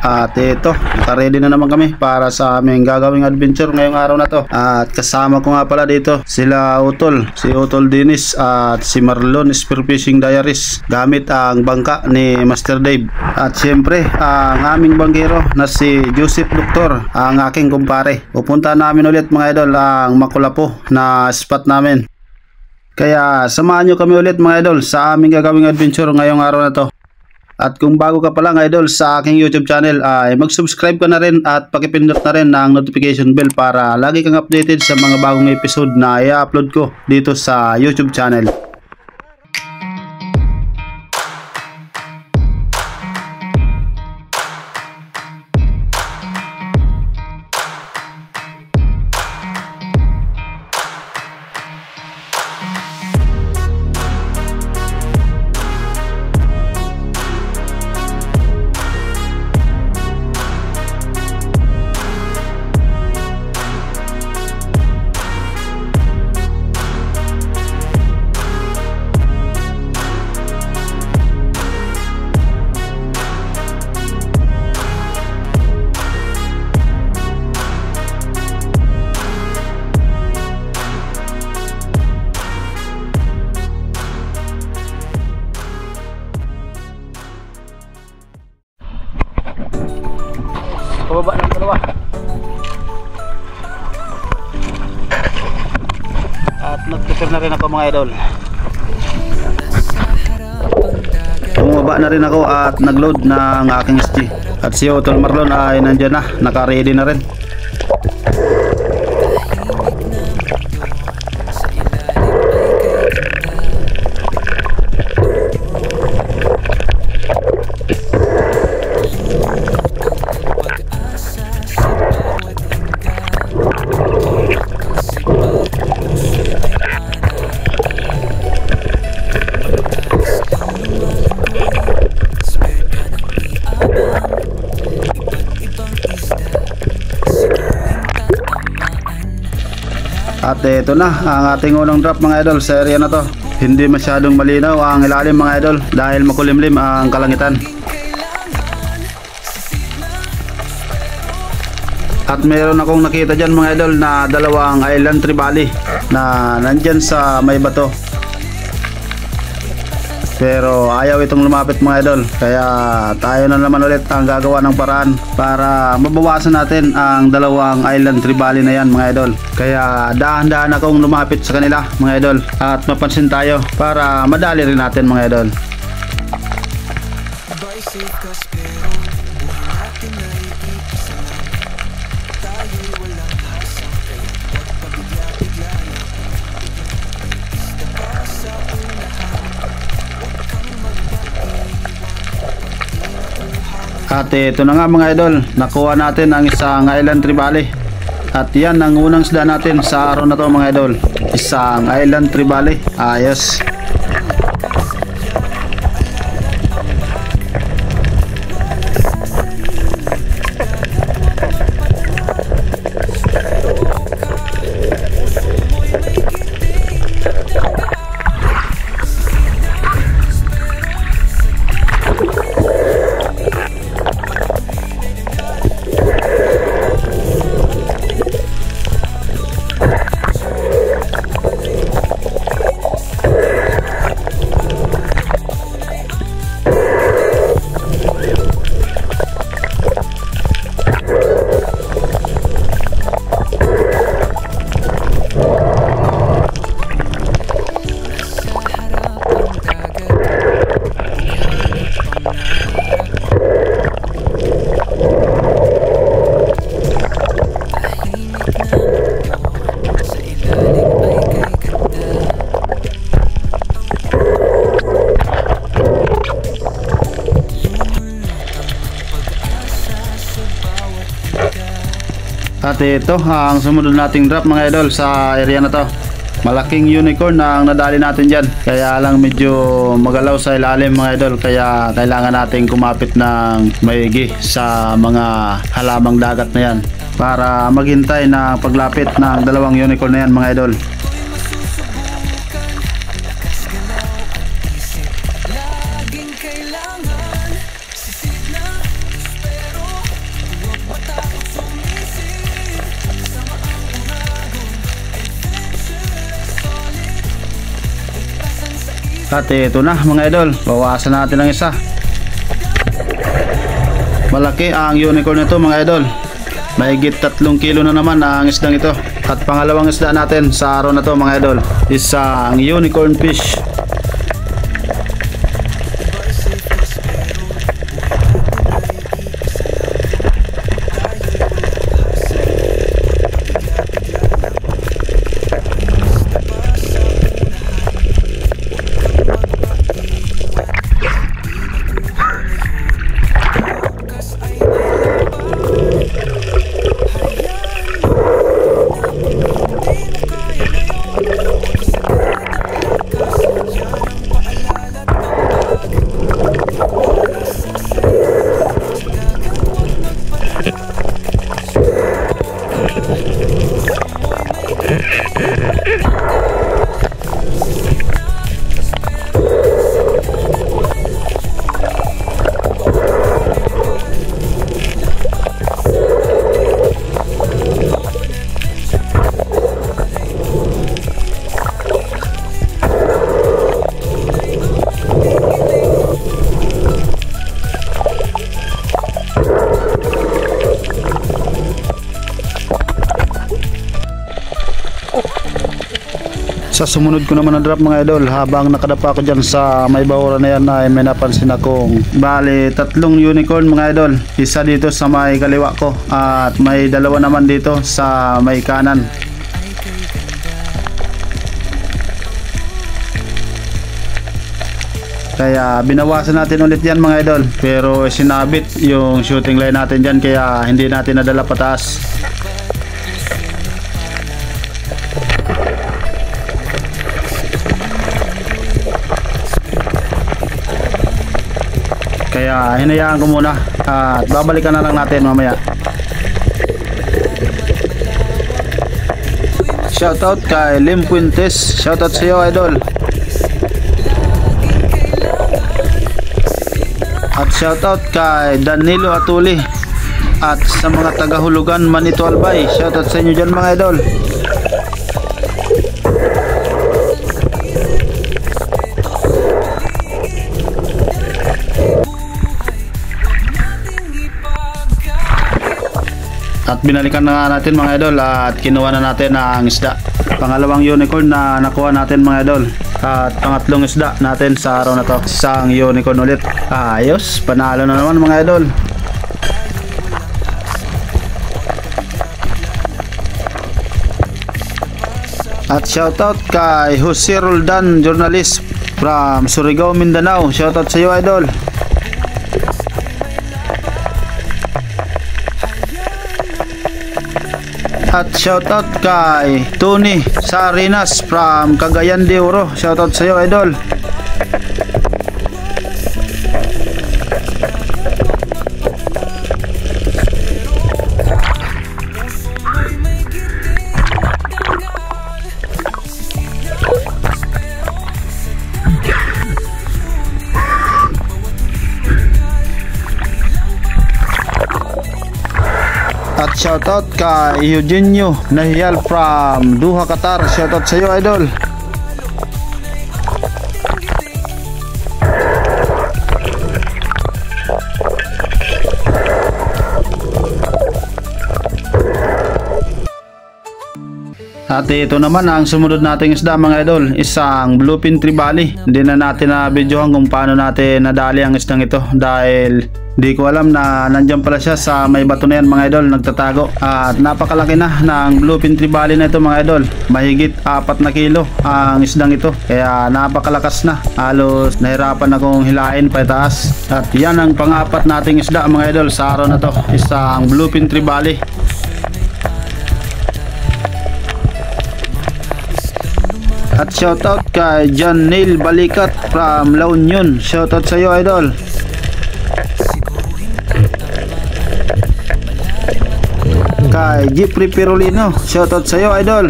At ito, naka-ready na naman kami para sa aming gagawing adventure ngayong araw na to. At kasama ko nga pala dito sila Utol, si Utol Dennis at si Marlon Spearfishing Diaries gamit ang bangka ni Master Dave. At syempre ang aming banggero na si Joseph Doctor, ang aking kumpare. Pupunta namin ulit mga idol ang Makulapo na spot namin. Kaya samahan nyo kami ulit mga idol sa aming gagawing adventure ngayong araw na to. At kung bago ka pa lang idol sa aking YouTube channel ay mag-subscribe ka na rin at pakipindot na rin ng notification bell para lagi kang updated sa mga bagong episode na i-upload ko dito sa YouTube channel. Pababa ng dalawa. At nag-prepare na rin ako mga idol. Bumaba na rin ako at nag-load ng aking SG. At si Utol Marlon ay nandyan na, naka-ready na rin. At ito na ang ating unang drop mga idol sa area na to. Hindi masyadong malinaw ang ilalim mga idol dahil makulimlim ang kalangitan. At meron akong nakita dyan mga idol na dalawang island tribali na nandyan sa may bato. Pero ayaw itong lumapit mga idol. Kaya tayo na naman ulit ang gagawa ng paraan para mabawasan natin ang dalawang island tribali na yan mga idol. Kaya dahan-dahan akong lumapit sa kanila mga idol at mapansin tayo para madali rin natin mga idol. At ito na nga mga idol, nakuha natin ang isang island tribali. At yan ang unang isda natin sa araw na to mga idol, isang island tribali. Ayos. At ito ang sumunod nating drop mga idol sa area na to. Malaking unicorn na ang nadali natin dyan. Kaya lang medyo magalaw sa ilalim mga idol. Kaya kailangan natin kumapit ng maigi sa mga halamang dagat na yan para maghintay na paglapit ng dalawang unicorn na yan mga idol. At ito na mga idol, bawasan natin ng isa. Malaki ang unicorn nito mga idol. Mahigit 3 kilo na naman ang isdang ito. At pangalawang isda natin sa araw na to mga idol, isang unicorn fish. Sa sumunod ko naman na drop mga idol, habang nakadapa ko dyan sa may bahura na yan ay may napansin akong bali 3 unicorn mga idol. Isa dito sa may kaliwa ko at may 2 naman dito sa may kanan. Kaya binawasan natin ulit yan mga idol, pero sinabit yung shooting line natin dyan kaya hindi natin nadala pataas. Kaya hinayaan ko muna at babalikan na lang natin mamaya. Shoutout kay Lim Puentes, shoutout sa iyo idol. At shoutout kay Danilo Atuli at sa mga taga-Hulugan Manito Albay, shoutout sa inyo dyan mga idol. At binalikan na natin mga idol at kinuha na natin ang isda. Pangalawang unicorn na nakuha natin mga idol. At pangatlong isda natin sa araw na to, isang unicorn ulit. Ayos, panalo na naman mga idol. At shoutout kay Jose Roldan, journalist from Surigao, Mindanao. Shoutout sa iyo idol. At shoutout kay Tony Sarinas from Cagayan de Oro. Shoutout sa iyo idol. At shoutout kay Eugenio Nahial from Doha, Qatar. Shoutout sa iyo idol. At ito naman ang sumunod nating isda mga idol, isang bluefin trevally. Hindi na natin na videohan kung paano natin nadali ang isdang ito dahil di ko alam na nandyan pala siya sa may bato na yan mga idol, nagtatago. At napakalaki na ng bluefin trevally na ito mga idol, mahigit 4 na kilo ang isdang ito, kaya napakalakas na, halos nahirapan akong hilain pataas. At yan ang pang-4 nating isda mga idol sa araw na to, isang bluefin trevally. At shoutout kay John Neil Balikat from La Union. Shoutout sa iyo idol. Kay Jeffrey Pirulino. Shoutout sa iyo idol.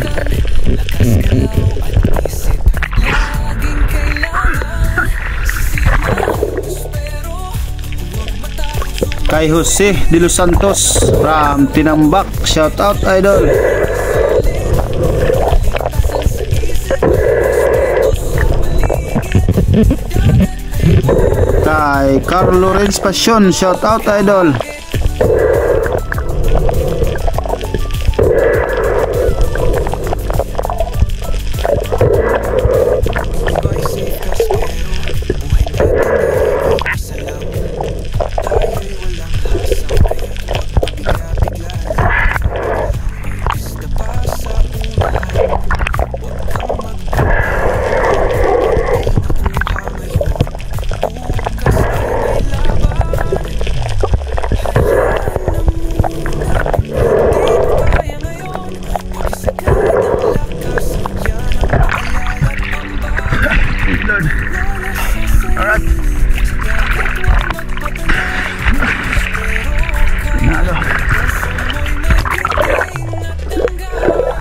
Kay Jose de los Santos from Tinambak. Shoutout idol. kay Carl Lawrence Passion, shout out idol.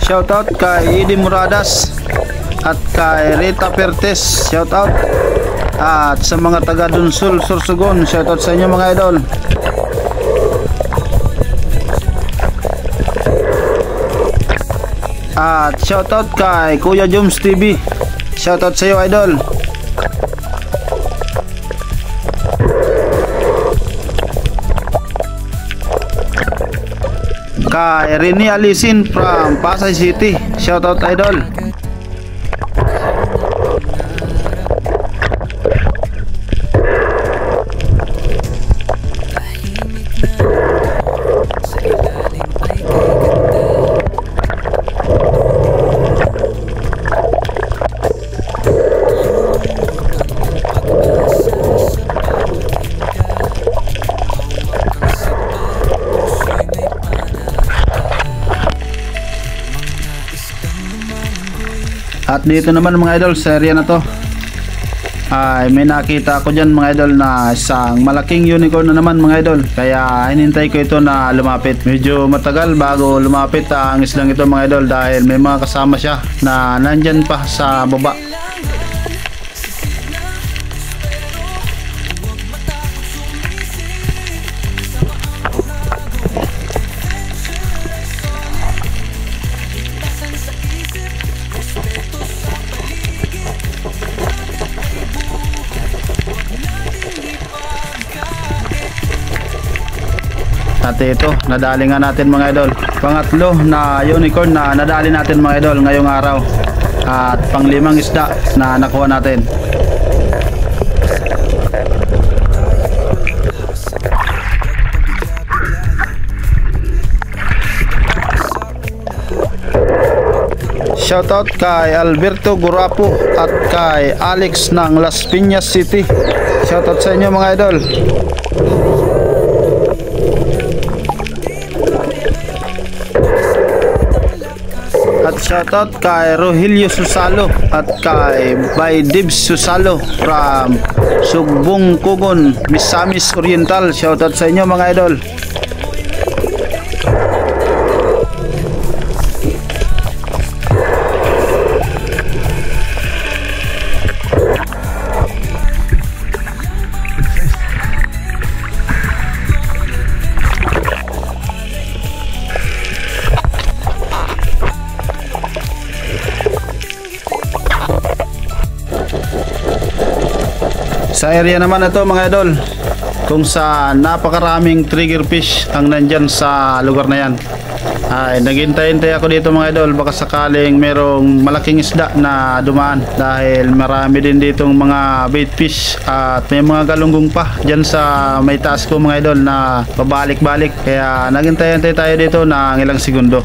Shoutout kay Idi Muradas at kay Rita Pertes, shoutout. At sa mga taga Dunsul, Sorsogon, shoutout sa inyo mga idol. At shoutout kay Kuya Joms TV, shoutout sa iyo idol. Kay Rini Alisin from Pasay City, shoutout idol. At dito naman mga idol, sa area na to ay may nakita ako dyan mga idol na isang malaking unicorn na naman mga idol. Kaya hinintay ko ito na lumapit. Medyo matagal bago lumapit ang islang ito mga idol, dahil may mga kasama siya na nandyan pa sa baba. At ito, nadali nga natin mga idol. Pangatlo na unicorn na nadali natin mga idol ngayong araw. At panglimang isda na nakuha natin. Shoutout kay Alberto Gurapo at kay Alex ng Las Piñas City. Shoutout sa inyo mga idol. At shoutout kay Rogelio Susalo at kay Bay Dibs Susalo from Sugbong Kugon, Misamis Oriental. Shoutout sa inyo mga idol. Sa area naman ito mga idol, kung sa napakaraming trigger fish ang nandyan sa lugar na yan, ay naghintay-hintay ako dito mga idol, baka sakaling merong malaking isda na dumaan, dahil marami din ditong mga bait fish at may mga galunggong pa dyan sa may taas ko mga idol na pabalik-balik. Kaya naghintay-hintay tayo dito ng ilang segundo.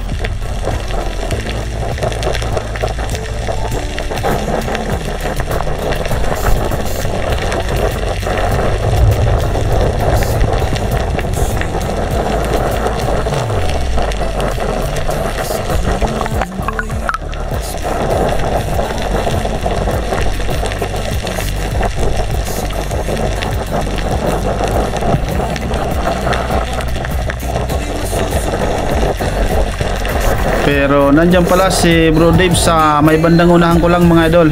Pero nandyan pala si Bro Dave sa may bandang unahan ko lang mga idol.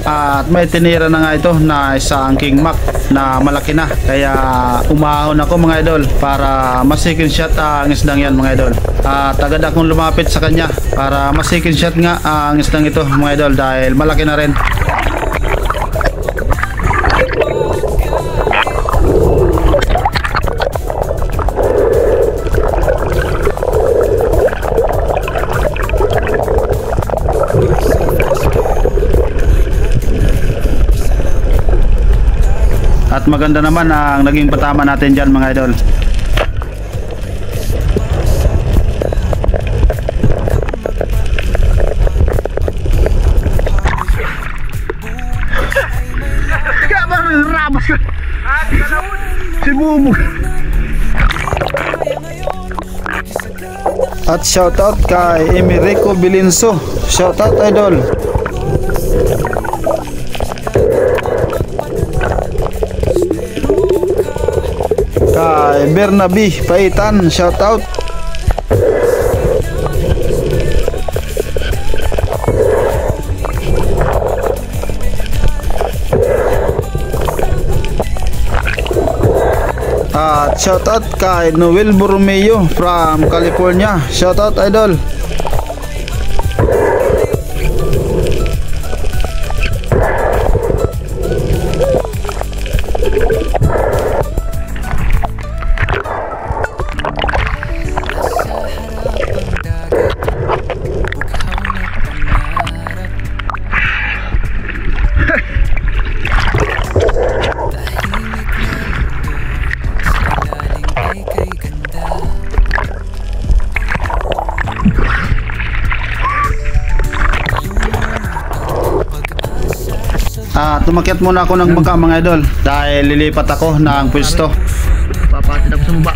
At may tinira na nga ito na isang King Mac na malaki na. Kaya umahon ako mga idol para ma-second shot ang isdang yan mga idol. At agad akong lumapit sa kanya para ma-second shot nga ang isdang ito mga idol, dahil malaki na rin. maganda naman ang naging patama natin dyan mga idol. Rabas ka. Si Bubu. At shoutout kay Emerico Bilinso. Shoutout idol. Kay Bernaby Paitan. Shoutout. At shoutout kay Noel Borromeo from California. Shoutout idol. Tumakyat muna ako ng bangka mga idol dahil lilipat ako ng pwesto. Papatid ako sa baba.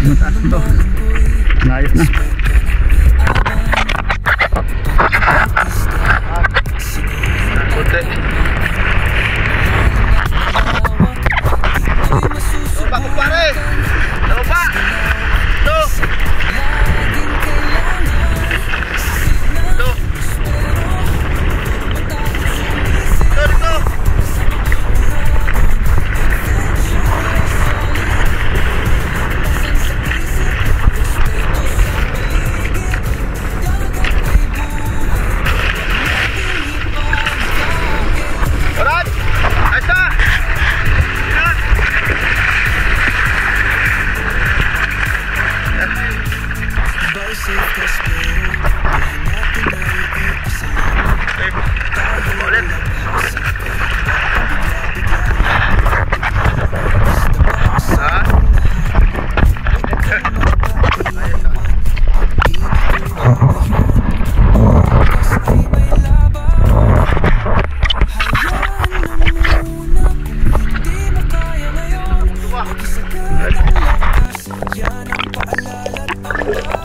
Mataas ito. Layot na. Kunti. Baba kumpare. Baba. Ito.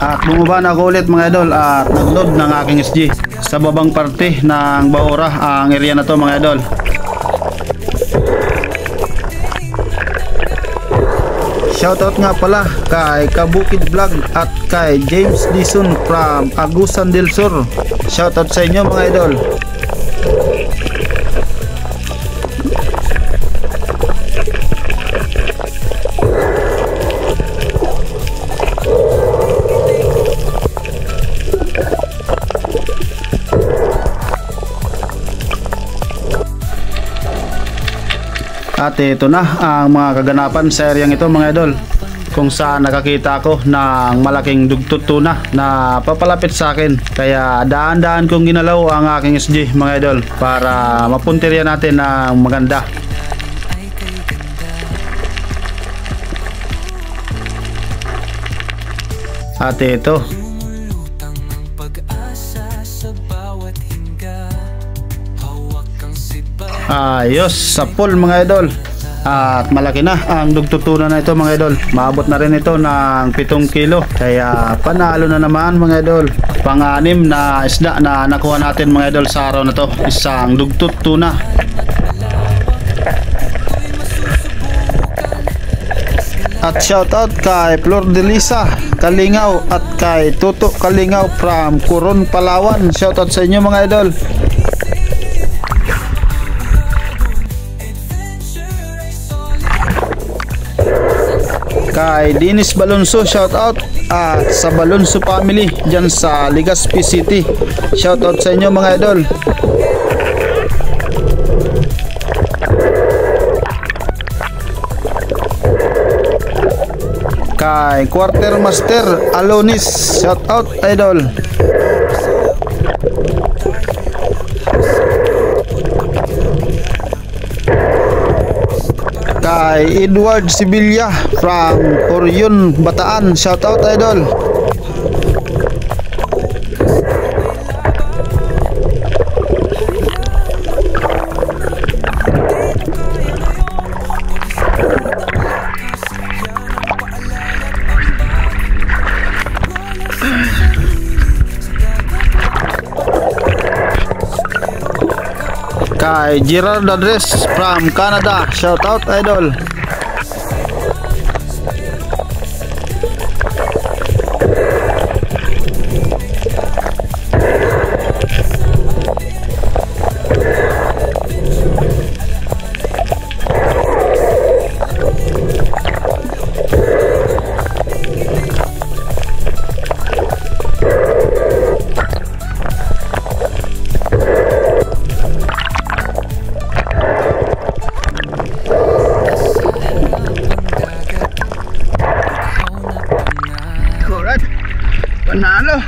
At bumaba na ako ulit mga idol at nag-load ng aking SG sa babang parte ng Baura, ang area na to mga idol. Shoutout nga pala kay Kabukid Vlog at kay James Dison from Agusan del Sur. Shoutout sa inyo mga idol. At ito na ang mga kaganapan sa areang ito mga idol, kung saan nakakita ako ng malaking dugtut tuna na papalapit sa akin. Kaya daan-daan kong ginalaw ang aking SG mga idol para mapuntirya natin ng maganda. At ito, ayos sa pool mga idol. At malaki na ang dugtutunan na ito mga idol. Maabot na rin ito ng 7 kilo. Kaya panalo na naman mga idol. Pang-anim na isda na nakuha natin mga idol sa araw na to. Isang dugtut tuna. At shoutout kay Flor de Lisa Kalingaw at kay Tuto Kalingaw from Coron, Palawan. Shoutout sa inyo mga idol. Kay Dennis Balonso, shout out at sa Balonso family dyan sa Legazpi City. Shout out sa inyo mga idol. Kay Quartermaster Alonis, shout out idol. kay Edward Sibilia from Orion, Bataan. Shout out idol. Kay Gerard Adres from Canada. Shout out idol. Panalo.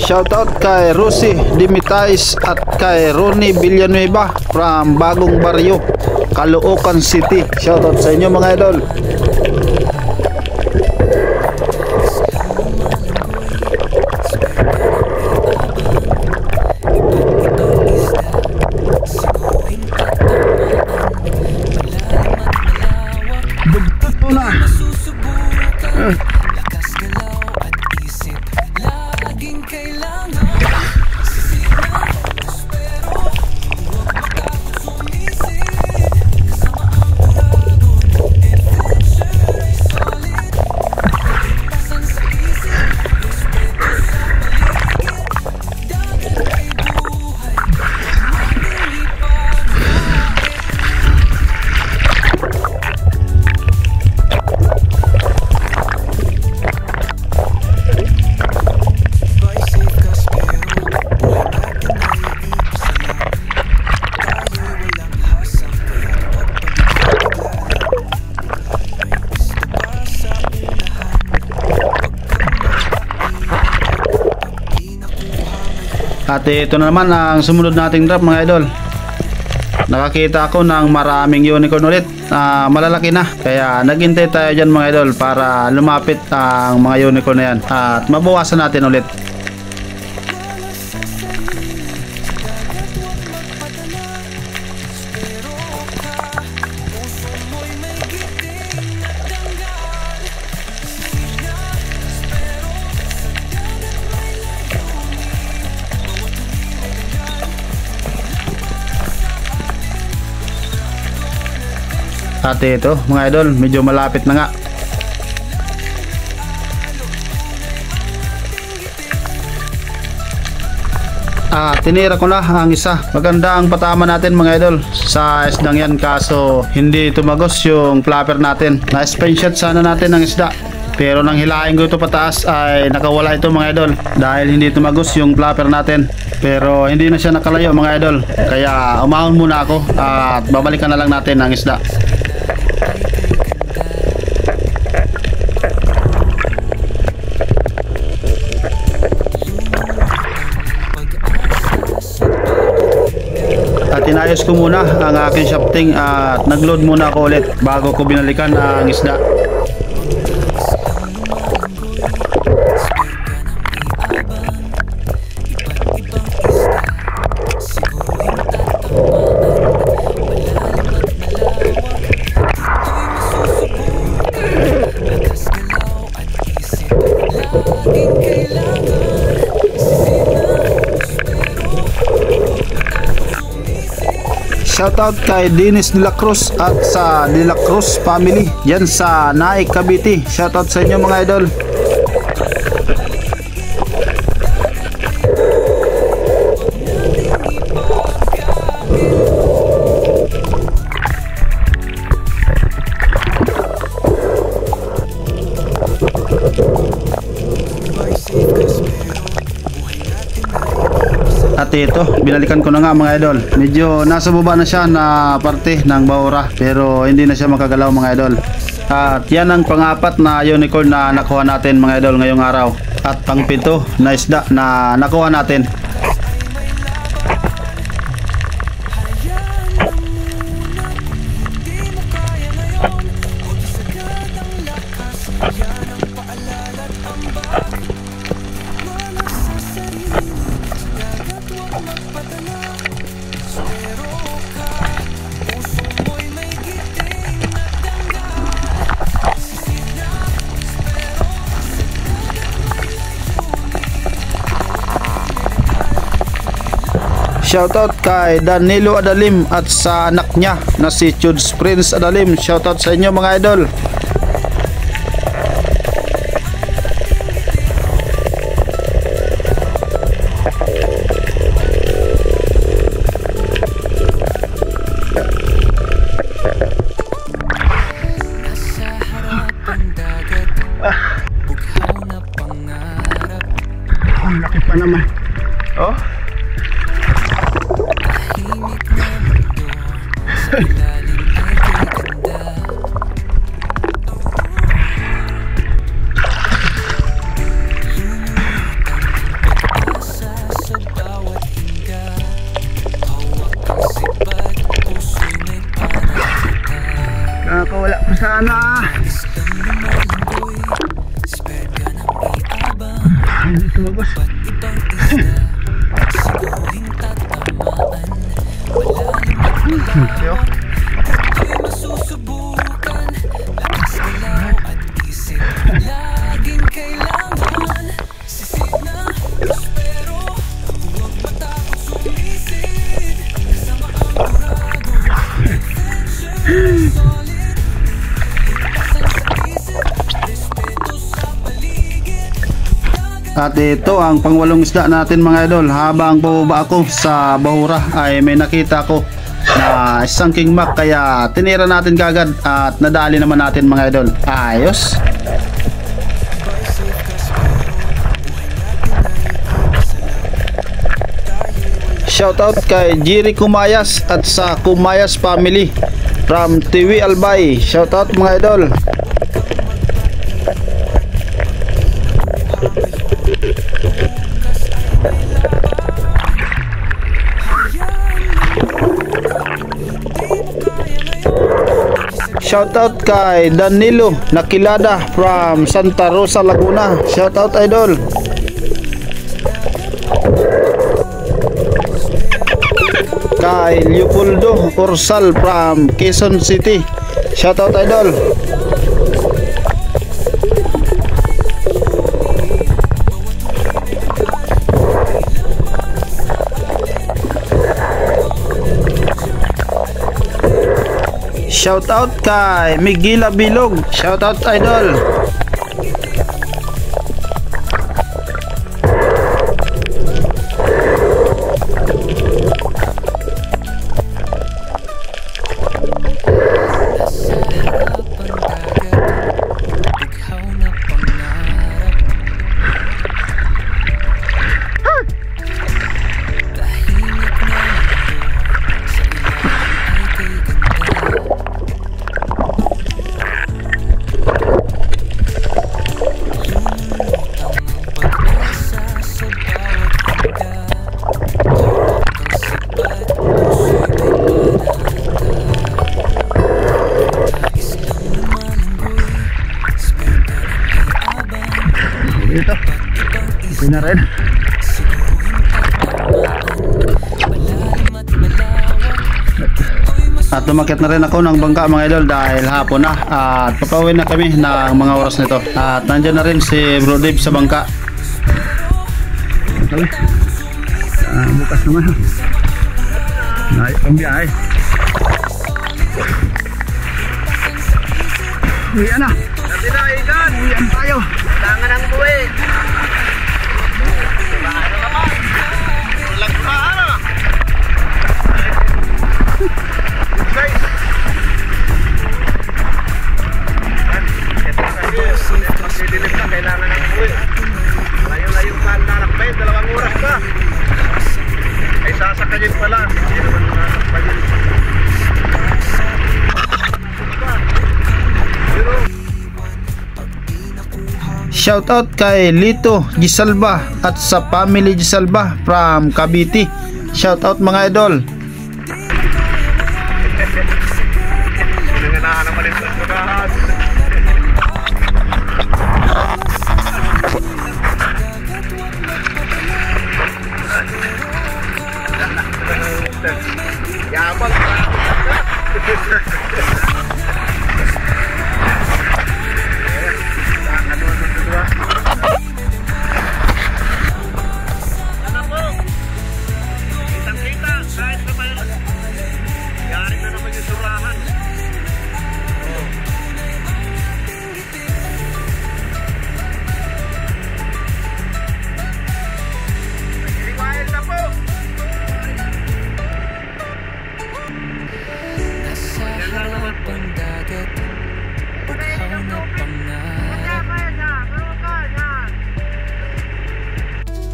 Shoutout kay Rosie Dimitais at kay Ronnie Villanueva from Bagong Barrio, Caloocan City. Shoutout sa inyo mga idol. At ito na naman ang sumunod nating drop mga idol. Nakakita ako ng maraming unicorn ulit, malalaki na, kaya naghintay tayo dyan mga idol para lumapit ang mga unicorn na yan at mabawasan natin ulit. At ito mga idol, medyo malapit na nga. Tinira ko na ang isa. Maganda ang patama natin mga idol sa isdang yan, kaso hindi tumagos yung flapper natin. Na-screenshot sana natin ang isda, pero nang hilahin ko ito pataas ay nakawala ito mga idol dahil hindi tumagos yung flapper natin. Pero hindi na siya nakalayo mga idol, kaya umahon muna ako at babalikan na lang natin ang isda. At inayos ko muna ang aking shafting at nagload muna ako ulit bago ko binalikan ang isda. Shoutout kay Dennis De La Cruz at sa De La Cruz family yan sa Naik, Cavite. Shoutout sa inyo mga idol. At ito, binalikan ko na nga mga idol. Medyo nasa baba na siya na parte ng Baura, pero hindi na siya makagalaw mga idol. At yan ang pang-apat na unicorn na nakuha natin mga idol ngayong araw. At pang-pito na isda na nakuha natin. Shoutout kay Danilo Adalim at sa anak niya na si Chuds Prince Adalim. Shoutout sa inyo mga idol. Ang laki pa naman. Oh. Nakakawala pa sana. Hindi tumabas. At ito ang pangwalong isda natin mga idol. Habang bumaba ako sa bahura ay may nakita ko na isang kingmak, kaya tinira natin kagad at nadali naman natin mga idol. Ayos. Shoutout kay Jiri Kumayas at sa Kumayas family from TV Albay. Shoutout mga idol. Shoutout kay Danilo Nakilada from Santa Rosa, Laguna. Shoutout idol. Kay Leopoldo Orsal from Quezon City. Shoutout idol. Shoutout kay Miguila Bilog. Shoutout idol. Ito na rin. At lumakit na rin ako ng bangka mga idol dahil hapon na at papawin na kami ng mga oras nito. At nandyan na rin si Bro Dave sa bangka. Bukas naman. Naik pambiyahe. Uwian na. Sabi na ikan. Uwian tayo. Kailangan ng buwi. Kailangan ng buwi. Layo-layo pa ang narakbay, 2 oras pa. Ay sasakayin pala. Hindi naman nasakbayin. Pero Shoutout kay Lito Gisalba at sa family Gisalba from Cavite. Shoutout mga idol.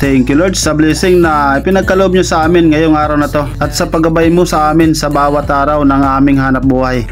Thank you Lord sa blessing na ipinagkaloob nyo sa amin ngayong araw na to at sa paggabay mo sa amin sa bawat araw ng aming hanap buhay.